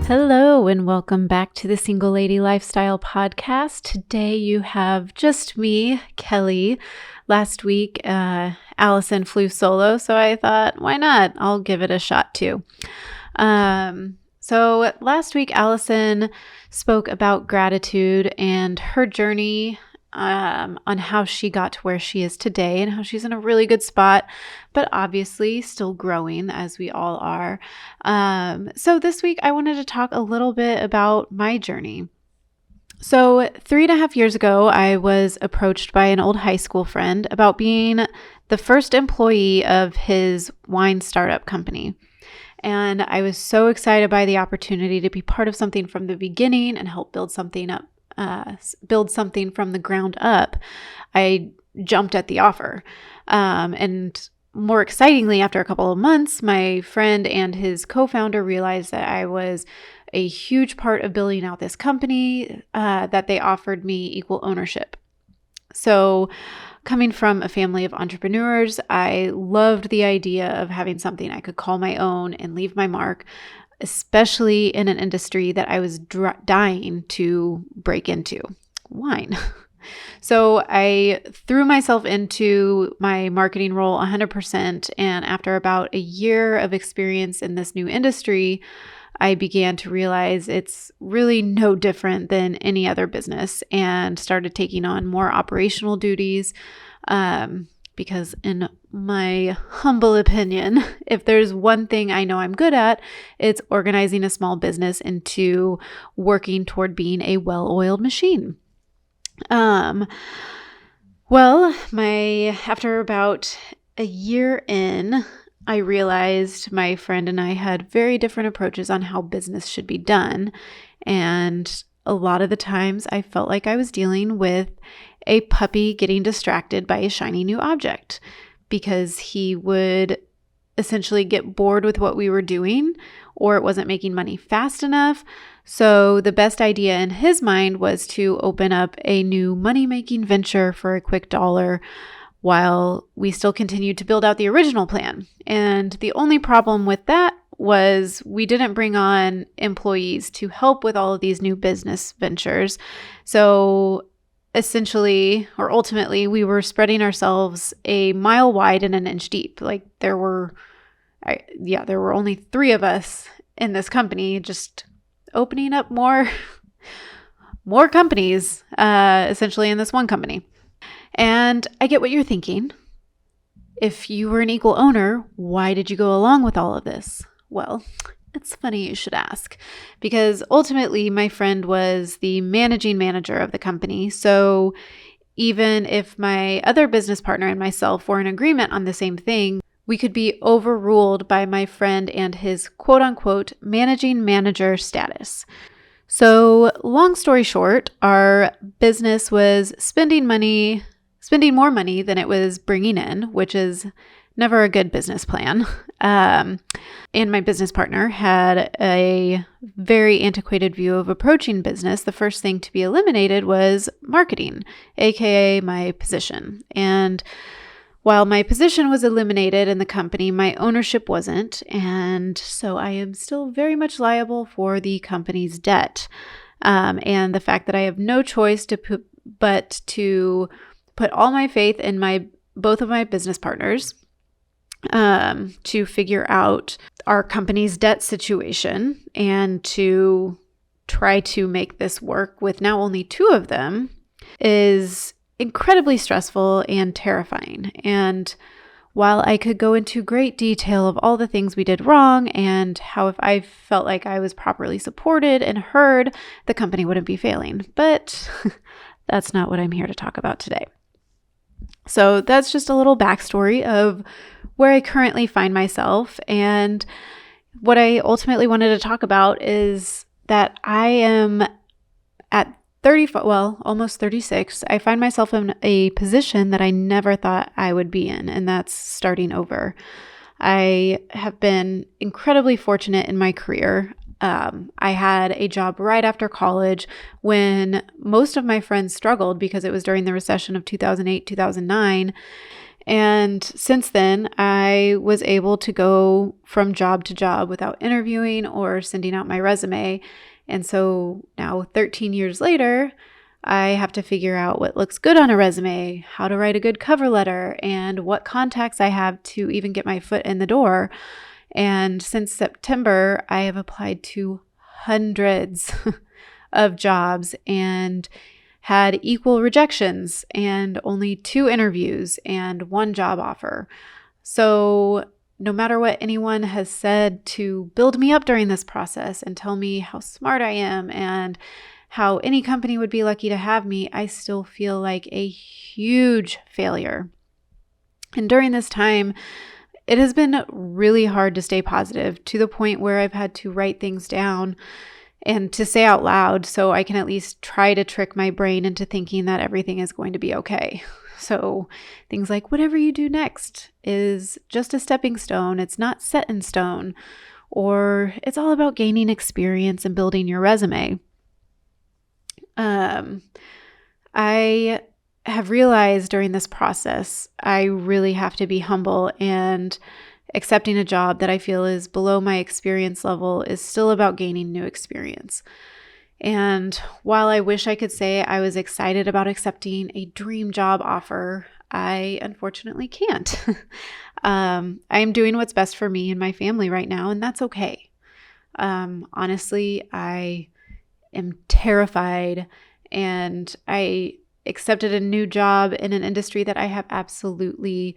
Hello and welcome back to the Single Lady Lifestyle Podcast. Today you have just me, Kelly. Last week, Allison flew solo, so I thought, why not? I'll give it a shot too. So last week, Allison spoke about gratitude and her journey on how she got to where she is today and how she's in a really good spot, but obviously still growing as we all are. So this week I wanted to talk a little bit about my journey. So 3.5 years ago, I was approached by an old high school friend about being the first employee of his wine startup company. And I was so excited by the opportunity to be part of something from the beginning and help build something from the ground up. I jumped at the offer. And more excitingly, after a couple of months, my friend and his co-founder realized that I was a huge part of building out this company, that they offered me equal ownership. So coming from a family of entrepreneurs, I loved the idea of having something I could call my own and leave my mark, especially in an industry that I was dying to break into, wine. So I threw myself into my marketing role 100%. And after about a year of experience in this new industry, I began to realize it's really no different than any other business and started taking on more operational duties. Because in my humble opinion, if there's one thing I know I'm good at, it's organizing a small business into working toward being a well-oiled machine. After about a year in, I realized my friend and I had very different approaches on how business should be done. And a lot of the times I felt like I was dealing with a puppy getting distracted by a shiny new object, because he would essentially get bored with what we were doing, or it wasn't making money fast enough. So the best idea in his mind was to open up a new money-making venture for a quick dollar while we still continued to build out the original plan. And the only problem with that was we didn't bring on employees to help with all of these new business ventures. So essentially, or ultimately, we were spreading ourselves a mile wide and an inch deep. Like there were only 3 of us in this company, just opening up more companies, essentially in this one company. And I get what you're thinking. If you were an equal owner, why did you go along with all of this? Well, it's funny you should ask, because ultimately my friend was the managing manager of the company. So even if my other business partner and myself were in agreement on the same thing, we could be overruled by my friend and his quote unquote managing manager status. So long story short, our business was spending more money than it was bringing in, which is never a good business plan. And my business partner had a very antiquated view of approaching business. The first thing to be eliminated was marketing, aka my position. And while my position was eliminated in the company, my ownership wasn't. And so I am still very much liable for the company's debt. And the fact that I have no choice but to put all my faith in both of my business partners to figure out our company's debt situation and to try to make this work with now only 2 of them is incredibly stressful and terrifying. And while I could go into great detail of all the things we did wrong and how if I felt like I was properly supported and heard, the company wouldn't be failing. But that's not what I'm here to talk about today. So that's just a little backstory of where I currently find myself. And what I ultimately wanted to talk about is that I am at almost 36. I find myself in a position that I never thought I would be in, and that's starting over. I have been incredibly fortunate in my career. I had a job right after college when most of my friends struggled because it was during the recession of 2008, 2009. And since then, I was able to go from job to job without interviewing or sending out my resume. And so now 13 years later, I have to figure out what looks good on a resume, how to write a good cover letter, and what contacts I have to even get my foot in the door. And since September, I have applied to hundreds of jobs and had equal rejections and only 2 interviews and 1 job offer. So no matter what anyone has said to build me up during this process and tell me how smart I am and how any company would be lucky to have me, I still feel like a huge failure. And during this time, it has been really hard to stay positive, to the point where I've had to write things down and to say out loud so I can at least try to trick my brain into thinking that everything is going to be okay. So things like, whatever you do next is just a stepping stone. It's not set in stone. Or it's all about gaining experience and building your resume. I have realized during this process, I really have to be humble, and accepting a job that I feel is below my experience level is still about gaining new experience. And while I wish I could say I was excited about accepting a dream job offer, I unfortunately can't. I am doing what's best for me and my family right now, and that's okay. Honestly, I am terrified, and I accepted a new job in an industry that I have absolutely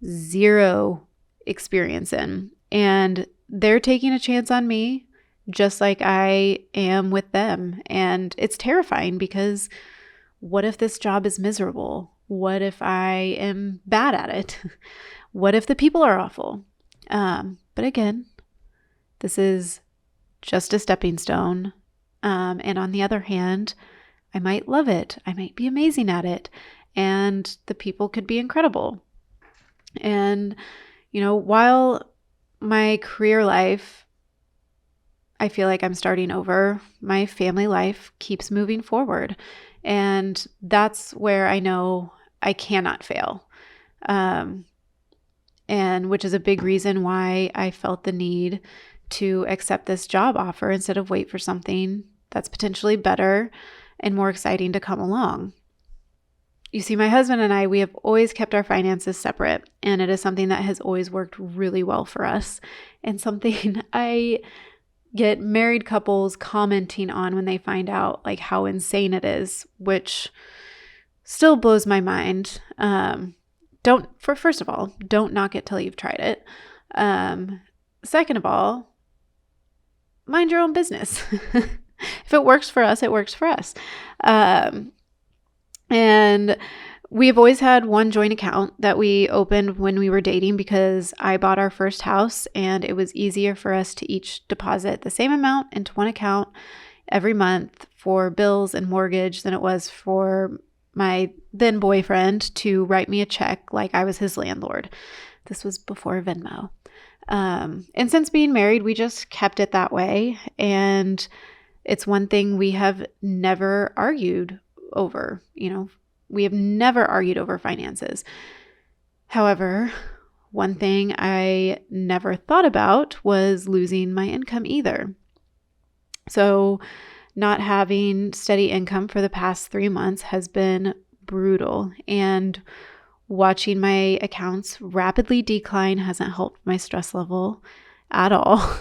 zero experience in. And they're taking a chance on me just like I am with them. And it's terrifying because what if this job is miserable? What if I am bad at it? What if the people are awful? But again, this is just a stepping stone. And on the other hand, I might love it. I might be amazing at it. And the people could be incredible. And, while my career life, I feel like I'm starting over, my family life keeps moving forward. And that's where I know I cannot fail. And which is a big reason why I felt the need to accept this job offer instead of wait for something that's potentially better and more exciting to come along. You see, my husband and I, we have always kept our finances separate, and it is something that has always worked really well for us, and something I get married couples commenting on when they find out like how insane it is, which still blows my mind. First of all, don't knock it till you've tried it. Second of all, mind your own business. If it works for us, it works for us. And we've always had one joint account that we opened when we were dating because I bought our first house and it was easier for us to each deposit the same amount into one account every month for bills and mortgage than it was for my then boyfriend to write me a check like I was his landlord. This was before Venmo. And since being married, we just kept it that way. And it's one thing we have never argued over. We have never argued over finances. However, one thing I never thought about was losing my income either. So not having steady income for the past 3 months has been brutal, and watching my accounts rapidly decline hasn't helped my stress level at all.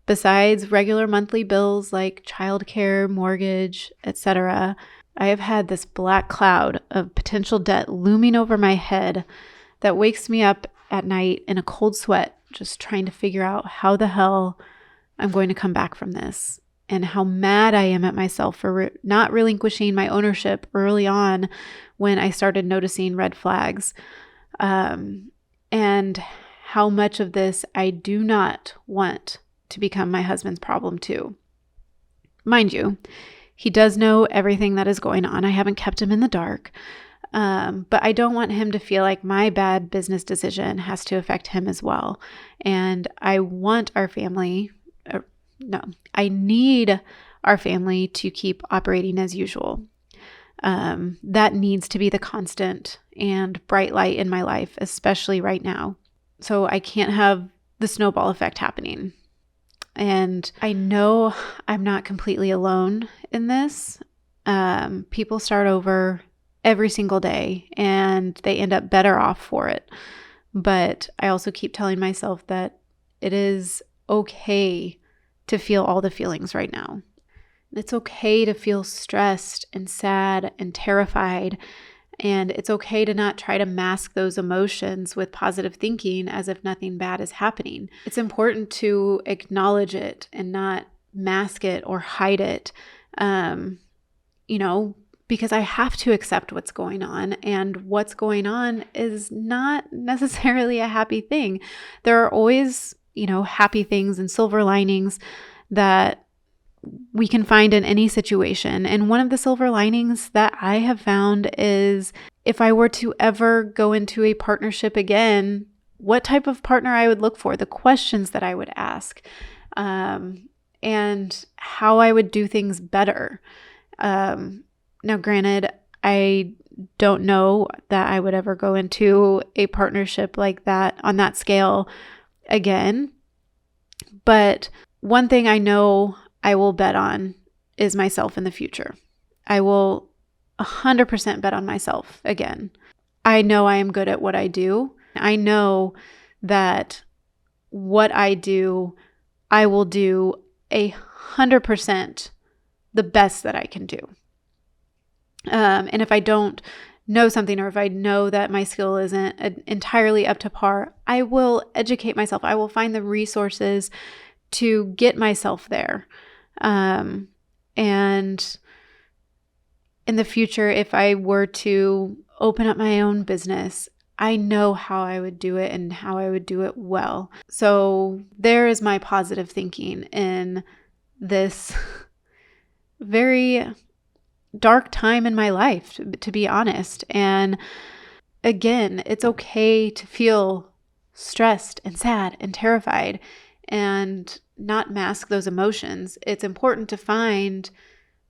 Besides regular monthly bills like childcare, mortgage, etc., I have had this black cloud of potential debt looming over my head that wakes me up at night in a cold sweat, just trying to figure out how the hell I'm going to come back from this, and how mad I am at myself for not relinquishing my ownership early on when I started noticing red flags, and how much of this I do not want to become my husband's problem too. Mind you, he does know everything that is going on. I haven't kept him in the dark. But I don't want him to feel like my bad business decision has to affect him as well. And I want our family, I need our family to keep operating as usual. That needs to be the constant and bright light in my life, especially right now. So I can't have the snowball effect happening. And I know I'm not completely alone in this. People start over every single day and they end up better off for it. But I also keep telling myself that it is okay to feel all the feelings right now. It's okay to feel stressed and sad and terrified. And it's okay to not try to mask those emotions with positive thinking as if nothing bad is happening. It's important to acknowledge it and not mask it or hide it, because I have to accept what's going on. And what's going on is not necessarily a happy thing. There are always, happy things and silver linings that we can find in any situation. And one of the silver linings that I have found is if I were to ever go into a partnership again, what type of partner I would look for, the questions that I would ask, and how I would do things better. Now, granted, I don't know that I would ever go into a partnership like that on that scale again. But one thing I know I will bet on is myself in the future. I will 100% bet on myself again. I know I am good at what I do. I know that what I do, I will do 100% the best that I can do. And if I don't know something, or if I know that my skill isn't entirely up to par, I will educate myself. I will find the resources to get myself there. And in the future, if I were to open up my own business, I know how I would do it and how I would do it well. So there is my positive thinking in this very dark time in my life, to be honest. And again, it's okay to feel stressed and sad and terrified and not mask those emotions. It's important to find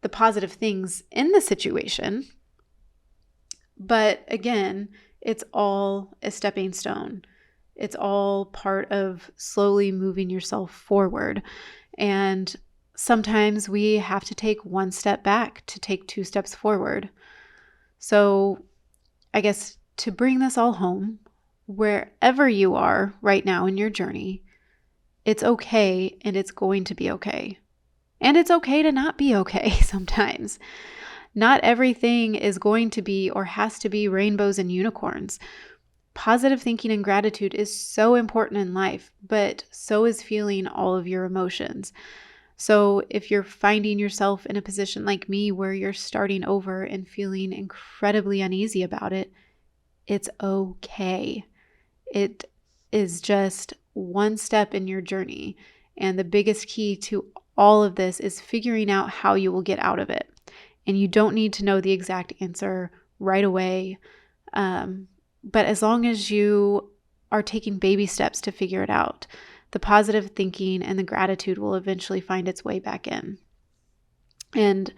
the positive things in the situation. But again, it's all a stepping stone. It's all part of slowly moving yourself forward. And sometimes we have to take one step back to take 2 steps forward. So I guess to bring this all home, wherever you are right now in your journey, it's okay and it's going to be okay. And it's okay to not be okay sometimes. Not everything is going to be or has to be rainbows and unicorns. Positive thinking and gratitude is so important in life, but so is feeling all of your emotions. So if you're finding yourself in a position like me where you're starting over and feeling incredibly uneasy about it, it's okay. It is just one step in your journey. And the biggest key to all of this is figuring out how you will get out of it. And you don't need to know the exact answer right away. But as long as you are taking baby steps to figure it out, the positive thinking and the gratitude will eventually find its way back in. And,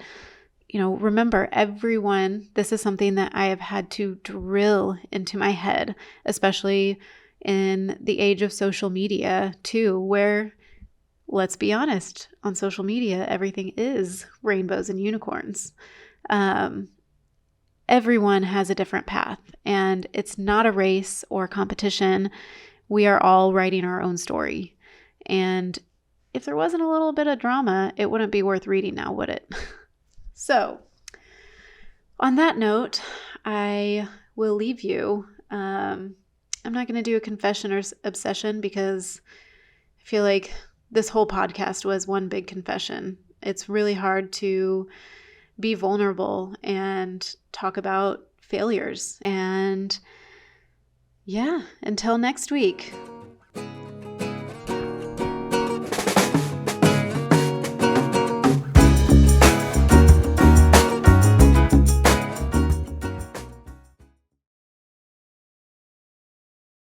remember, everyone, this is something that I have had to drill into my head, especially in the age of social media too, where, let's be honest, on social media, everything is rainbows and unicorns. Everyone has a different path, and it's not a race or a competition. We are all writing our own story. And if there wasn't a little bit of drama, it wouldn't be worth reading now, would it? So, on that note, I will leave you. I'm not going to do a confession or obsession because I feel like this whole podcast was one big confession. It's really hard to be vulnerable and talk about failures. And yeah, until next week.